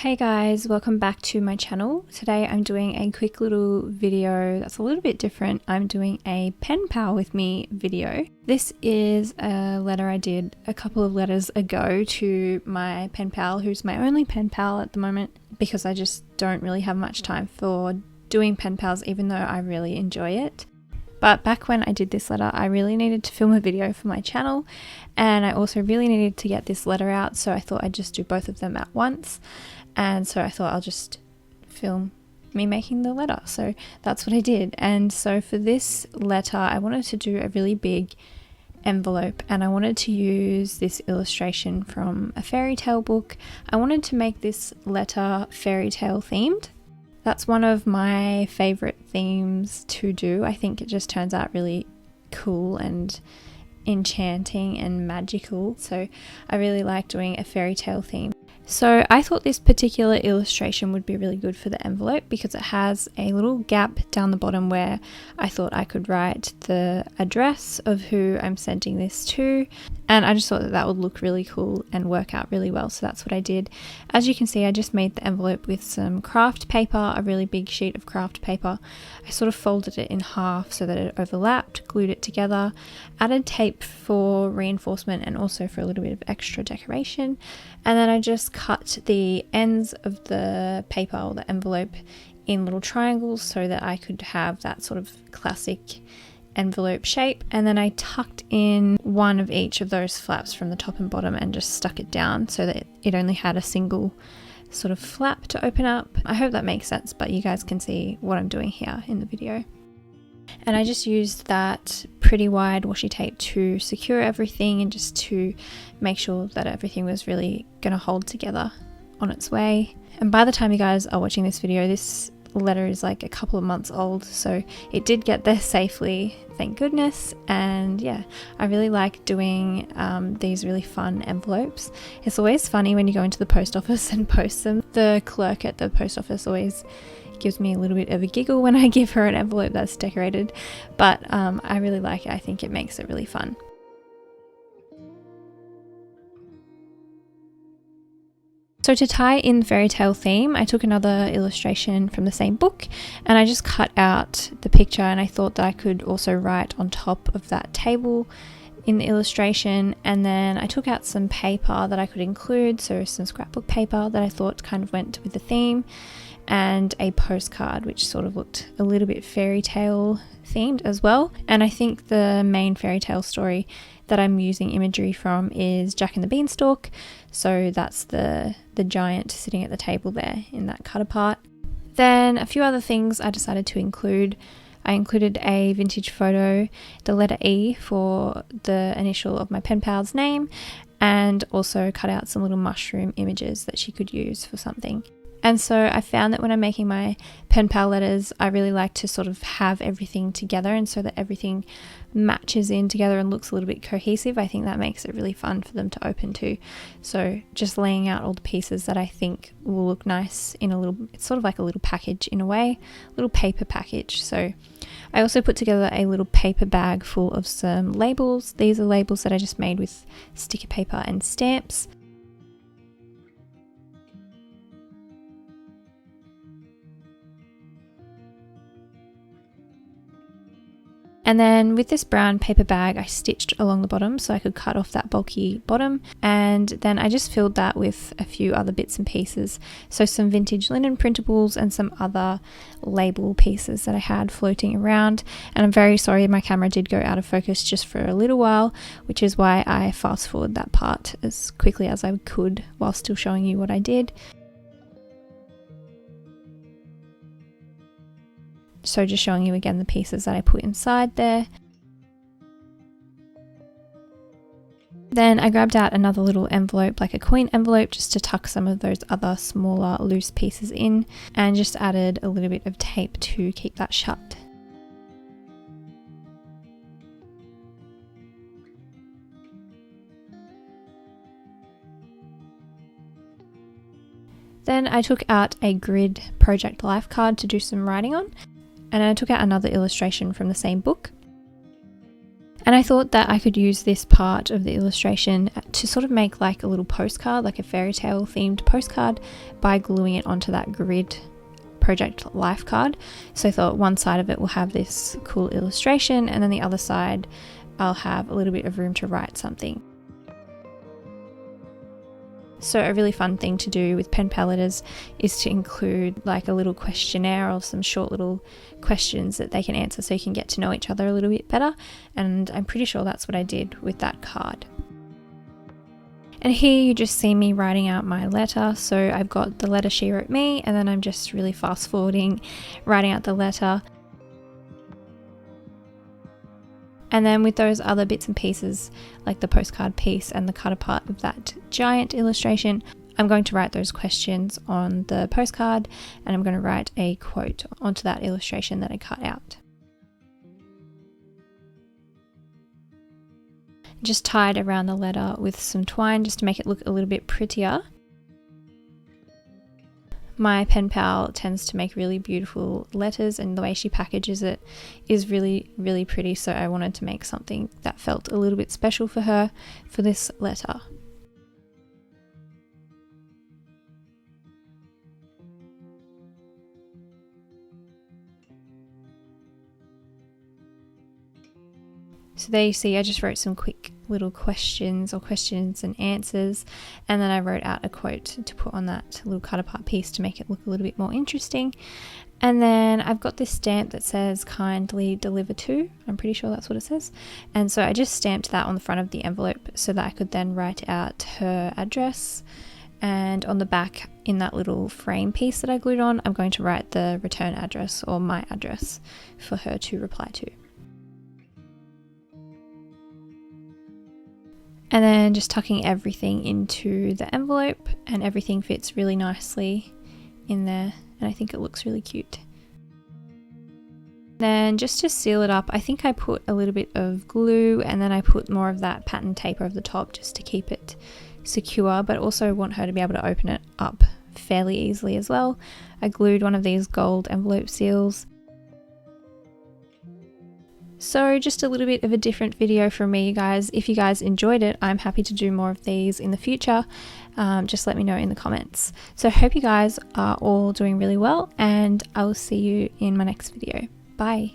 Hey guys, welcome back to my channel. Today I'm doing a quick little video that's a little bit different. I'm doing a pen pal with me video. This is a letter I did a couple of letters ago to my pen pal, who's my only pen pal at the moment, because I just don't really have much time for doing pen pals, even though I really enjoy it. But back when I did this letter, I really needed to film a video for my channel, and I also really needed to get this letter out, so I thought I'd just do both of them at once. And so I thought I'll just film me making the letter. So that's what I did. And so for this letter, I wanted to do a really big envelope, and I wanted to use this illustration from a fairy tale book. I wanted to make this letter fairy tale themed. That's one of my favorite themes to do. I think it just turns out really cool and enchanting and magical. So I really like doing a fairy tale theme. So I thought this particular illustration would be really good for the envelope because it has a little gap down the bottom where I thought I could write the address of who I'm sending this to, and I just thought that that would look really cool and work out really well, so that's what I did. As you can see, I just made the envelope with some craft paper, a really big sheet of craft paper. I sort of folded it in half so that it overlapped, glued it together, added tape for reinforcement and also for a little bit of extra decoration, and then I just cut the ends of the paper or the envelope in little triangles so that I could have that sort of classic envelope shape, and then I tucked in one of each of those flaps from the top and bottom and just stuck it down so that it only had a single sort of flap to open up. I hope that makes sense, but you guys can see what I'm doing here in the video. And I just used that pretty wide washi tape to secure everything and just to make sure that everything was really going to hold together on its way. And by the time you guys are watching this video, this letter is like a couple of months old, so it did get there safely, thank goodness. And yeah, I really like doing these really fun envelopes. It's always funny when you go into the post office and post them. The clerk at the post office always gives me a little bit of a giggle when I give her an envelope that's decorated, but I really like it. I think it makes it really fun. So to tie in the fairy tale theme, I took another illustration from the same book and I just cut out the picture, and I thought that I could also write on top of that table in the illustration, and then I took out some paper that I could include, so some scrapbook paper that I thought kind of went with the theme, and a postcard which sort of looked a little bit fairy tale themed as well. And I think the main fairy tale story that I'm using imagery from is Jack and the Beanstalk, so that's the giant sitting at the table there in that cut apart. Then a few other things I decided to include. I included a vintage photo, the letter E for the initial of my pen pal's name, and also cut out some little mushroom images that she could use for something. And so I found that when I'm making my pen pal letters, I really like to sort of have everything together, and so that everything matches in together and looks a little bit cohesive. I think that makes it really fun for them to open too. So just laying out all the pieces that I think will look nice in a little, it's sort of like a little package in a way, a little paper package. So I also put together a little paper bag full of some labels. These are labels that I just made with sticker paper and stamps. And then with this brown paper bag, I stitched along the bottom so I could cut off that bulky bottom. And then I just filled that with a few other bits and pieces. So some vintage linen printables and some other label pieces that I had floating around. And I'm very sorry my camera did go out of focus just for a little while, which is why I fast forward that part as quickly as I could while still showing you what I did. So just showing you again the pieces that I put inside there. Then I grabbed out another little envelope, like a coin envelope, just to tuck some of those other smaller loose pieces in, and just added a little bit of tape to keep that shut. Then I took out a grid Project Life card to do some writing on. And I took out another illustration from the same book. And I thought that I could use this part of the illustration to sort of make like a little postcard, like a fairy tale themed postcard, by gluing it onto that grid project life card. So I thought one side of it will have this cool illustration, and then the other side I'll have a little bit of room to write something. So a really fun thing to do with pen pal letters is to include like a little questionnaire or some short little questions that they can answer so you can get to know each other a little bit better, and I'm pretty sure that's what I did with that card. And here you just see me writing out my letter. So I've got the letter she wrote me, and then I'm just really fast forwarding, writing out the letter. And then with those other bits and pieces, like the postcard piece and the cut apart of that giant illustration, I'm going to write those questions on the postcard, and I'm going to write a quote onto that illustration that I cut out. Just tied around the letter with some twine just to make it look a little bit prettier. My pen pal tends to make really beautiful letters, and the way she packages it is really, really pretty, so I wanted to make something that felt a little bit special for her for this letter. So there you see, I just wrote some quick little questions or questions and answers, and then I wrote out a quote to put on that little cut apart piece to make it look a little bit more interesting. And then I've got this stamp that says kindly deliver to, I'm pretty sure that's what it says. And so I just stamped that on the front of the envelope so that I could then write out her address. And on the back, in that little frame piece that I glued on, I'm going to write the return address or my address for her to reply to. And then just tucking everything into the envelope, and everything fits really nicely in there, and I think it looks really cute. Then just to seal it up, I think I put a little bit of glue, and then I put more of that pattern tape over the top just to keep it secure, but also want her to be able to open it up fairly easily as well. I glued one of these gold envelope seals. So just a little bit of a different video from me, you guys. If you guys enjoyed it, I'm happy to do more of these in the future. Just let me know in the comments. So I hope you guys are all doing really well, and I will see you in my next video. Bye.